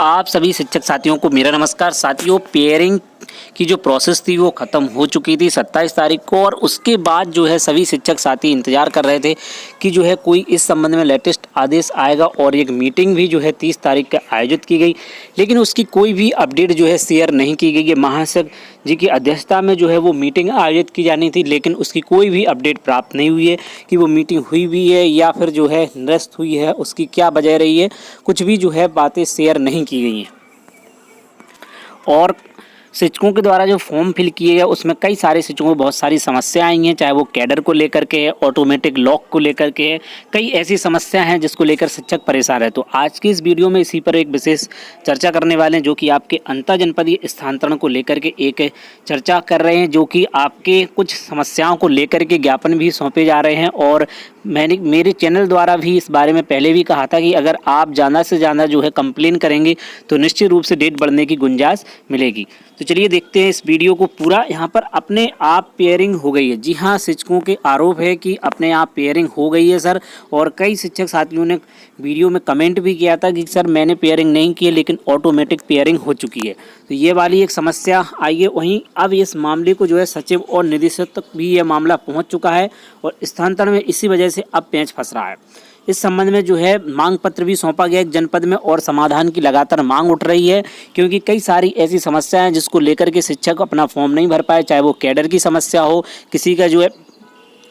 आप सभी शिक्षक साथियों को मेरा नमस्कार। साथियों, पेयरिंग की जो प्रोसेस थी वो ख़त्म हो चुकी थी 27 तारीख को, और उसके बाद जो है सभी शिक्षक साथी इंतज़ार कर रहे थे कि जो है कोई इस संबंध में लेटेस्ट आदेश आएगा। और एक मीटिंग भी जो है 30 तारीख का आयोजित की गई, लेकिन उसकी कोई भी अपडेट जो है शेयर नहीं की गई है। महासचिव जी की अध्यक्षता में जो है वो मीटिंग आयोजित की जानी थी, लेकिन उसकी कोई भी अपडेट प्राप्त नहीं हुई है कि वो मीटिंग हुई भी है या फिर जो है निरस्त हुई है, उसकी क्या वजह रही है, कुछ भी जो है बातें शेयर नहीं की गई हैं। और शिक्षकों के द्वारा जो फॉर्म फिल किए गए उसमें कई सारे शिक्षकों को बहुत सारी समस्या आई हैं, चाहे वो कैडर को लेकर के है, ऑटोमेटिक लॉक को लेकर के है, कई ऐसी समस्या हैं जिसको लेकर शिक्षक परेशान है। तो आज की इस वीडियो में इसी पर एक विशेष चर्चा करने वाले हैं, जो कि आपके अंतर जनपदीय स्थानांतरण को लेकर के एक चर्चा कर रहे हैं, जो कि आपके कुछ समस्याओं को लेकर के ज्ञापन भी सौंपे जा रहे हैं। और मैंने मेरे चैनल द्वारा भी इस बारे में पहले भी कहा था कि अगर आप ज़्यादा से ज़्यादा जो है कंप्लेन करेंगे तो निश्चित रूप से डेट बढ़ने की गुंजाइश मिलेगी। तो चलिए देखते हैं इस वीडियो को पूरा। यहाँ पर अपने आप पेयरिंग हो गई है। जी हाँ, शिक्षकों के आरोप है कि अपने आप पेयरिंग हो गई है सर, और कई शिक्षक साथियों ने वीडियो में कमेंट भी किया था कि सर मैंने पेयरिंग नहीं की है लेकिन ऑटोमेटिक पेयरिंग हो चुकी है। तो ये वाली एक समस्या आई है। वहीं अब इस मामले को जो है सचिव और निदेशक तक भी ये मामला पहुँच चुका है, और स्थानांतरण में इसी वजह से अब पेंच फंस रहा है। इस संबंध में जो है मांग पत्र भी सौंपा गया एक जनपद में, और समाधान की लगातार मांग उठ रही है, क्योंकि कई सारी ऐसी समस्याएं हैं जिसको लेकर के शिक्षक अपना फॉर्म नहीं भर पाए, चाहे वो कैडर की समस्या हो, किसी का जो है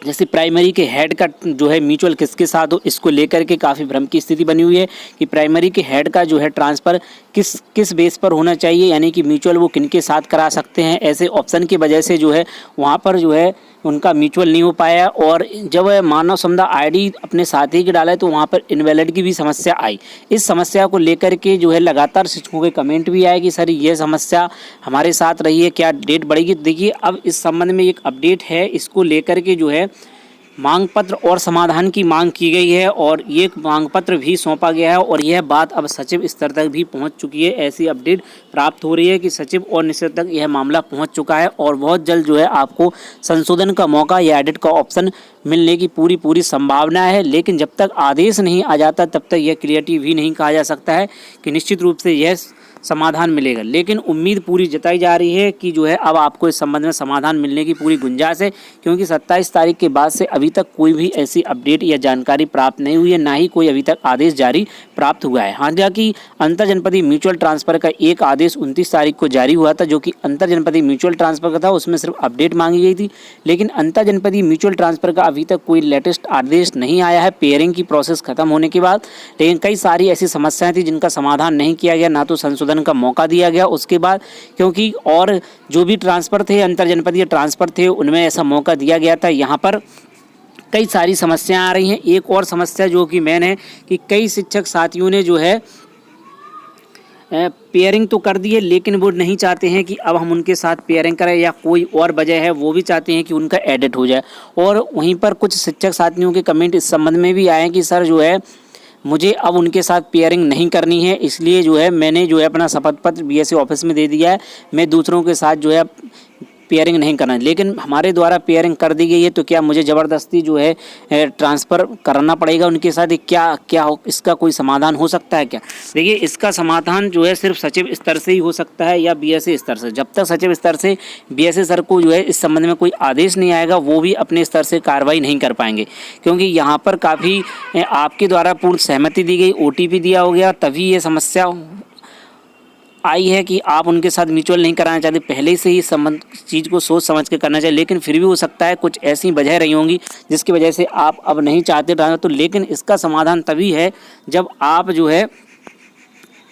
जैसे प्राइमरी के हेड का जो है म्यूचुअल किसके साथ हो, इसको लेकर के काफ़ी भ्रम की स्थिति बनी हुई है कि प्राइमरी के हेड का जो है ट्रांसफ़र किस बेस पर होना चाहिए, यानी कि म्यूचुअल वो किन के साथ करा सकते हैं। ऐसे ऑप्शन की वजह से जो है वहाँ पर जो है उनका म्यूचुअल नहीं हो पाया, और जब मानव समुदाय आईडी अपने साथी की डाला है तो वहाँ पर इनवैलिड की भी समस्या आई। इस समस्या को लेकर के जो है लगातार शिक्षकों के कमेंट भी आए कि सर ये समस्या हमारे साथ रही है, क्या डेट बढ़ेगी। देखिए, अब इस संबंध में एक अपडेट है, इसको लेकर के जो है मांग पत्र और समाधान की मांग की गई है, और ये मांग पत्र भी सौंपा गया है, और यह बात अब सचिव स्तर तक भी पहुंच चुकी है। ऐसी अपडेट प्राप्त हो रही है कि सचिव और निदेशक तक यह मामला पहुंच चुका है, और बहुत जल्द जो है आपको संशोधन का मौका या एडिट का ऑप्शन मिलने की पूरी संभावना है। लेकिन जब तक आदेश नहीं आ जाता तब तक यह क्लियरिटी भी नहीं कहा जा सकता है कि निश्चित रूप से यह समाधान मिलेगा। लेकिन उम्मीद पूरी जताई जा रही है कि जो है अब आपको इस संबंध में समाधान मिलने की पूरी गुंजाइश है, क्योंकि 27 तारीख के बाद से अभी तक कोई भी ऐसी अपडेट या जानकारी प्राप्त नहीं हुई है, ना ही कोई अभी तक आदेश जारी प्राप्त हुआ है। हालांकि अंतर जनपदीय म्यूचुअल ट्रांसफर का एक आदेश 29 तारीख को जारी हुआ था, जो कि अंतर जनपदीय म्यूचुअल ट्रांसफर का था। उसमें सिर्फ अपडेट मांगी गई थी, लेकिन अंतर जनपदीय म्यूचुअल ट्रांसफर का अभी तक कोई लेटेस्ट आदेश नहीं आया है पेयरिंग की प्रोसेस खत्म होने के बाद। लेकिन कई सारी ऐसी समस्याएं थी जिनका समाधान नहीं किया गया, ना तो संशोधन का मौका दिया गया उसके बाद, क्योंकि और जो भी ट्रांसफ़र थे, अंतर जनपदीय ट्रांसफ़र थे, उनमें ऐसा मौका दिया गया था। यहाँ पर कई सारी समस्याएं आ रही हैं। एक और समस्या जो कि मैंने कि कई शिक्षक साथियों ने जो है पेयरिंग तो कर दी है, लेकिन वो नहीं चाहते हैं कि अब हम उनके साथ पेयरिंग करें, या कोई और वजह है, वो भी चाहते हैं कि उनका एडिट हो जाए। और वहीं पर कुछ शिक्षक साथियों के कमेंट इस संबंध में भी आए हैं कि सर जो है मुझे अब उनके साथ पेयरिंग नहीं करनी है, इसलिए जो है मैंने जो है अपना शपथ पत्र बीएससी ऑफिस में दे दिया है, मैं दूसरों के साथ जो है पेयरिंग नहीं करना। लेकिन हमारे द्वारा पेयरिंग कर दी गई है, तो क्या मुझे ज़बरदस्ती जो है ट्रांसफ़र करना पड़ेगा उनके साथ? इसका कोई समाधान हो सकता है क्या? देखिए, इसका समाधान जो है सिर्फ सचिव स्तर से ही हो सकता है, या बीएससी स्तर से। जब तक सचिव स्तर से बीएससी सर को जो है इस संबंध में कोई आदेश नहीं आएगा, वो भी अपने स्तर से कार्रवाई नहीं कर पाएंगे, क्योंकि यहाँ पर काफ़ी आपके द्वारा पूर्ण सहमति दी गई, ओटीपी दिया हो गया, तभी ये समस्या आई है कि आप उनके साथ म्यूचुअल नहीं कराना चाहते। पहले से ही संबंध चीज़ को सोच समझ के करना चाहिए, लेकिन फिर भी हो सकता है कुछ ऐसी वजह रही होंगी जिसकी वजह से आप अब नहीं चाहते ट्रांसफर। तो लेकिन इसका समाधान तभी है जब आप जो है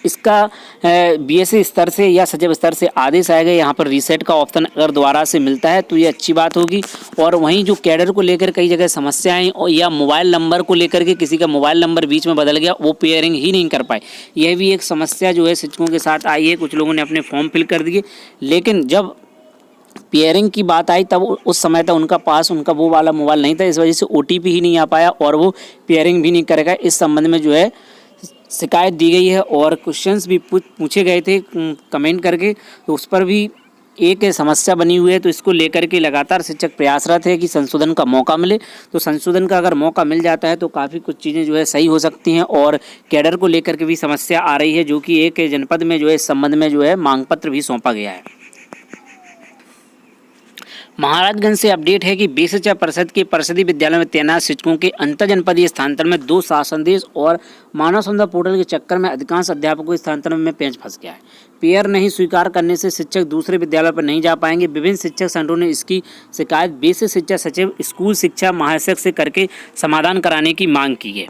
इसका बीएससी स्तर से या सचिव स्तर से आदेश आएगा। यहाँ पर रीसेट का ऑप्शन अगर दोबारा से मिलता है तो ये अच्छी बात होगी। और वहीं जो कैडर को लेकर कई जगह समस्याएं, या मोबाइल नंबर को लेकर के किसी का मोबाइल नंबर बीच में बदल गया, वो पेयरिंग ही नहीं कर पाए, यह भी एक समस्या जो है शिक्षकों के साथ आई है। कुछ लोगों ने अपने फॉर्म फिल कर दिए, लेकिन जब पेयरिंग की बात आई तब उस समय तक उनका पास उनका वो वाला मोबाइल नहीं था, इस वजह से ओटीपी ही नहीं आ पाया और वो पेयरिंग भी नहीं करेगा। इस संबंध में जो है शिकायत दी गई है, और क्वेश्चंस भी पूछे गए थे कमेंट करके, तो उस पर भी एक समस्या बनी हुई है, तो इसको लेकर के लगातार शिक्षक प्रयासरत है कि संशोधन का मौका मिले। तो संशोधन का अगर मौका मिल जाता है तो काफ़ी कुछ चीज़ें जो है सही हो सकती हैं। और कैडर को लेकर के भी समस्या आ रही है, जो कि एक जनपद में जो है इस संबंध में जो है मांग पत्र भी सौंपा गया है। महाराजगंज से अपडेट है कि बीस शिक्षा परिषद के परिषदीय विद्यालय में तैनात शिक्षकों के अंतर जनपदीय स्थानांतरण में 2 शासनदेश और मानव संसाधन पोर्टल के चक्कर में अधिकांश अध्यापकों के स्थानांतरण में पेंच फंस गया है। पेयर नहीं स्वीकार करने से शिक्षक दूसरे विद्यालय पर नहीं जा पाएंगे। विभिन्न शिक्षक संगठनों ने इसकी शिकायत बेसिक शिक्षा सचिव स्कूल शिक्षा महाशासक से करके समाधान कराने की मांग की है।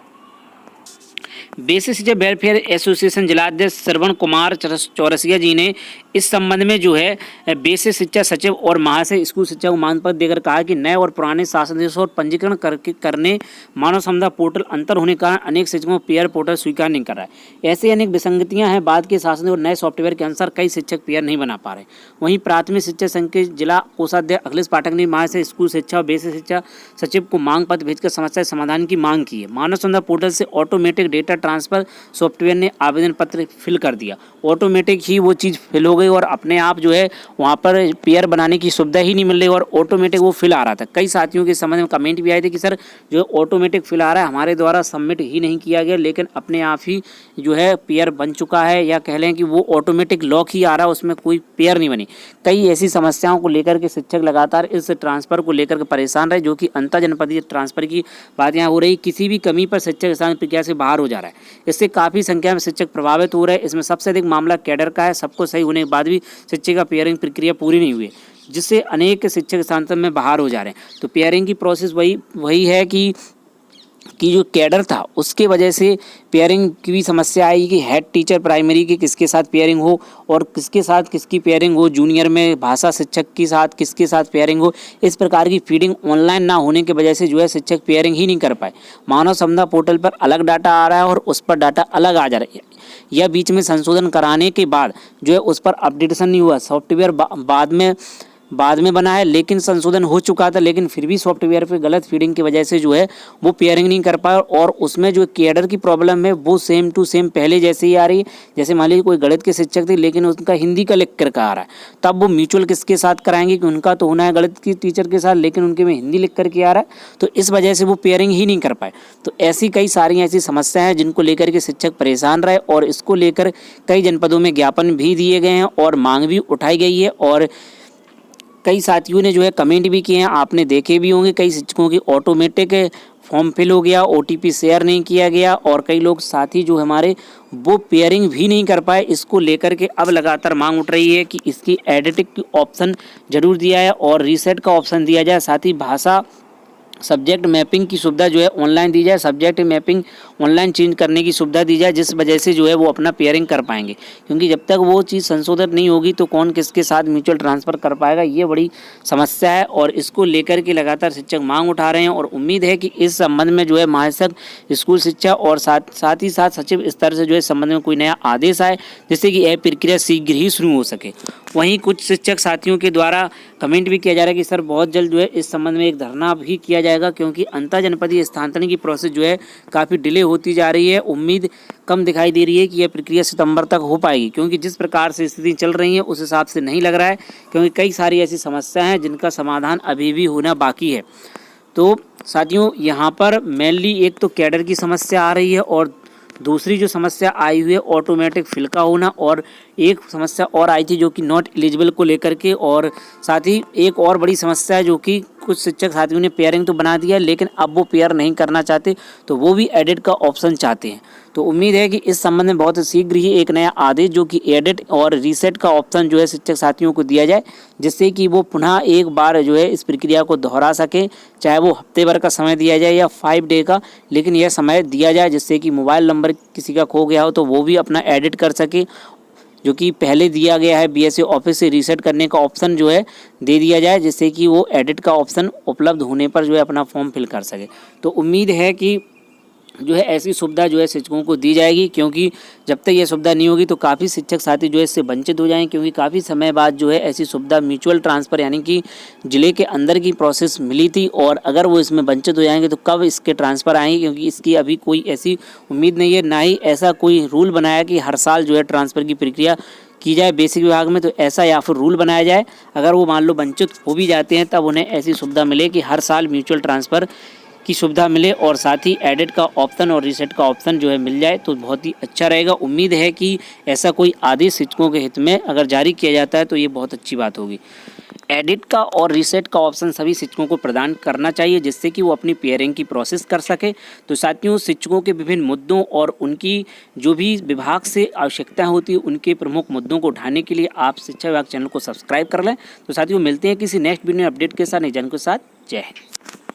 बेसिक शिक्षा वेलफेयर एसोसिएशन जिलाध्यक्ष श्रवण कुमार चौरसिया जी ने इस संबंध में जो है बेसिक शिक्षा सचिव और महाशय स्कूल शिक्षा को मांग पत्र देकर कहा कि नए और पुराने शासनदेशों और पंजीकरण करने मानव संसाधन पोर्टल अंतर होने के कारण अनेक शिक्षकों पेयर पोर्टल स्वीकार नहीं कर रहा है। ऐसे अनेक विसंगतियां हैं। बाद के शासन और नए सॉफ्टवेयर के अनुसार कई शिक्षक पेयर नहीं बना पा रहे। वहीं प्राथमिक शिक्षा संघ के जिला कोषाध्यक्ष अखिलेश पाठक ने महाशय स्कूल शिक्षा और बेसिक शिक्षा सचिव को मांग पत्र भेजकर समस्या समाधान की मांग की है। मानव संसाधन पोर्टल से ऑटोमेटिक डेटा ट्रांसफर सॉफ्टवेयर ने आवेदन पत्र फिल कर दिया। ऑटोमेटिक ही वो चीज़ फिल हो गई और अपने आप जो है वहाँ पर पेयर बनाने की सुविधा ही नहीं मिल रही और ऑटोमेटिक वो फिल आ रहा था। कई साथियों के संबंध में कमेंट भी आए थे कि सर जो ऑटोमेटिक फिल आ रहा है हमारे द्वारा सबमिट ही नहीं किया गया, लेकिन अपने आप ही जो है पेयर बन चुका है, या कह लें कि वो ऑटोमेटिक लॉक ही आ रहा है, उसमें कोई पेयर नहीं बनी। कई ऐसी समस्याओं को लेकर के शिक्षक लगातार इस ट्रांसफ़र को लेकर के परेशान रहे, जो कि अंतर जनपदीय ट्रांसफ़र की बात यहाँ हो रही। किसी भी कमी पर शिक्षक स्थान प्रक्रिया से बाहर हो जा रहा है। इससे काफ़ी संख्या में शिक्षक प्रभावित हो रहे हैं। इसमें सबसे अधिक मामला कैडर का है। सबको सही होने के बाद भी शिक्षक का पेयरिंग प्रक्रिया पूरी नहीं हुई, जिससे अनेक शिक्षक स्थानांतरण में बाहर हो जा रहे हैं। तो पेयरिंग की प्रोसेस वही है कि जो कैडर था उसके वजह से पेयरिंग की भी समस्या आई कि हेड टीचर प्राइमरी के किसके साथ पेयरिंग हो और किसके साथ किसकी पेयरिंग हो, जूनियर में भाषा शिक्षक के साथ किसके साथ पेयरिंग हो। इस प्रकार की फीडिंग ऑनलाइन ना होने की वजह से जो है शिक्षक पेयरिंग ही नहीं कर पाए। मानव संसाधन पोर्टल पर अलग डाटा आ रहा है और उस पर डाटा अलग आ जा रहा है। यह बीच में संशोधन कराने के बाद जो है उस पर अपडेटेशन नहीं हुआ। सॉफ्टवेयर बाद में बना है, लेकिन संशोधन हो चुका था, लेकिन फिर भी सॉफ्टवेयर पे गलत फीडिंग की वजह से जो है वो पेयरिंग नहीं कर पाया और उसमें जो कैडर की प्रॉब्लम है वो सेम टू सेम पहले जैसे ही आ रही है। जैसे मान लीजिए कोई गणित के शिक्षक थे लेकिन उनका हिंदी का लिख कर आ रहा है, तब वो म्यूचुअल किसके साथ कराएंगे कि उनका तो होना है गणित की टीचर के साथ, लेकिन उनके में हिंदी लिख करके आ रहा है, तो इस वजह से वो पेयरिंग ही नहीं कर पाए। तो ऐसी कई सारी ऐसी समस्याएं हैं जिनको लेकर के शिक्षक परेशान रहे और इसको लेकर कई जनपदों में ज्ञापन भी दिए गए हैं और मांग भी उठाई गई है। और कई साथियों ने जो है कमेंट भी किए हैं, आपने देखे भी होंगे। कई शिक्षकों की ऑटोमेटिक फॉर्म फिल हो गया, OTP शेयर नहीं किया गया और कई लोग साथी जो हमारे वो पेयरिंग भी नहीं कर पाए। इसको लेकर के अब लगातार मांग उठ रही है कि इसकी एडिटिंग की ऑप्शन जरूर दिया है और रीसेट का ऑप्शन दिया जाए। साथ ही भाषा सब्जेक्ट मैपिंग की सुविधा जो है ऑनलाइन दी जाए, सब्जेक्ट मैपिंग ऑनलाइन चेंज करने की सुविधा दी जाए, जिस वजह से जो है वो अपना पेयरिंग कर पाएंगे। क्योंकि जब तक वो चीज़ संशोधित नहीं होगी तो कौन किसके साथ म्यूचुअल ट्रांसफ़र कर पाएगा, ये बड़ी समस्या है और इसको लेकर के लगातार शिक्षक मांग उठा रहे हैं। और उम्मीद है कि इस संबंध में जो है महाशासक स्कूल शिक्षा और साथ ही साथ सचिव स्तर से जो है इस संबंध में कोई नया आदेश आए, जिससे कि यह प्रक्रिया शीघ्र ही शुरू हो सके। वहीं कुछ शिक्षक साथियों के द्वारा कमेंट भी किया जा रहा है कि सर बहुत जल्द जो है इस संबंध में एक धरना भी किया जाएगा, क्योंकि अंतर जनपदीय स्थानांतरण की प्रोसेस जो है काफ़ी डिले होती जा रही है। उम्मीद कम दिखाई दे रही है कि यह प्रक्रिया सितंबर तक हो पाएगी, क्योंकि जिस प्रकार से स्थिति चल रही है उस हिसाब से नहीं लग रहा है, क्योंकि कई सारी ऐसी समस्याएं हैं जिनका समाधान अभी भी होना बाकी है। तो साथियों यहाँ पर मेनली एक तो कैडर की समस्या आ रही है और दूसरी जो समस्या आई हुई है ऑटोमेटिक फिल का होना, और एक समस्या और आई थी जो कि नॉट एलिजिबल को लेकर के, और साथ ही एक और बड़ी समस्या है जो कि कुछ शिक्षक साथियों ने पेयरिंग तो बना दिया लेकिन अब वो पेयर नहीं करना चाहते, तो वो भी एडिट का ऑप्शन चाहते हैं। तो उम्मीद है कि इस संबंध में बहुत शीघ्र ही एक नया आदेश जो कि एडिट और रीसेट का ऑप्शन जो है शिक्षक साथियों को दिया जाए, जिससे कि वो पुनः एक बार जो है इस प्रक्रिया को दोहरा सकें। चाहे वो हफ्ते भर का समय दिया जाए या 5 डे का, लेकिन यह समय दिया जाए जिससे कि मोबाइल नंबर किसी का खो गया हो तो वो भी अपना एडिट कर सके, जो कि पहले दिया गया है। BSA ऑफिस से रीसेट करने का ऑप्शन जो है दे दिया जाए, जिससे कि वो एडिट का ऑप्शन उपलब्ध होने पर जो है अपना फॉर्म फिल कर सके। तो उम्मीद है कि जो है ऐसी सुविधा जो है शिक्षकों को दी जाएगी, क्योंकि जब तक ये सुविधा नहीं होगी तो काफ़ी शिक्षक साथी जो है इससे वंचित हो जाएंगे, क्योंकि काफ़ी समय बाद जो है ऐसी सुविधा म्यूचुअल ट्रांसफ़र यानी कि ज़िले के अंदर की प्रोसेस मिली थी, और अगर वो इसमें वंचित हो जाएंगे तो कब इसके ट्रांसफ़र आएंगे, क्योंकि इसकी अभी कोई ऐसी उम्मीद नहीं है, ना ही ऐसा कोई रूल बनाया कि हर साल जो है ट्रांसफ़र की प्रक्रिया की जाए बेसिक विभाग में, तो ऐसा या फिर रूल बनाया जाए, अगर वो मान लो वंचित हो भी जाते हैं तब उन्हें ऐसी सुविधा मिले कि हर साल म्यूचुअल ट्रांसफ़र की सुविधा मिले और साथ ही एडिट का ऑप्शन और रीसेट का ऑप्शन जो है मिल जाए तो बहुत ही अच्छा रहेगा। उम्मीद है कि ऐसा कोई आदेश शिक्षकों के हित में अगर जारी किया जाता है तो ये बहुत अच्छी बात होगी। एडिट का और रीसेट का ऑप्शन सभी शिक्षकों को प्रदान करना चाहिए जिससे कि वो अपनी पेयरिंग की प्रोसेस कर सके। तो साथियों, शिक्षकों के विभिन्न मुद्दों और उनकी जो भी विभाग से आवश्यकता होती है उनके प्रमुख मुद्दों को उठाने के लिए आप शिक्षा विभाग चैनल को सब्सक्राइब कर लें। तो साथियों, मिलते हैं किसी नेक्स्ट वीडियो अपडेट के साथ, नए जानकारी के साथ। जय हिंद।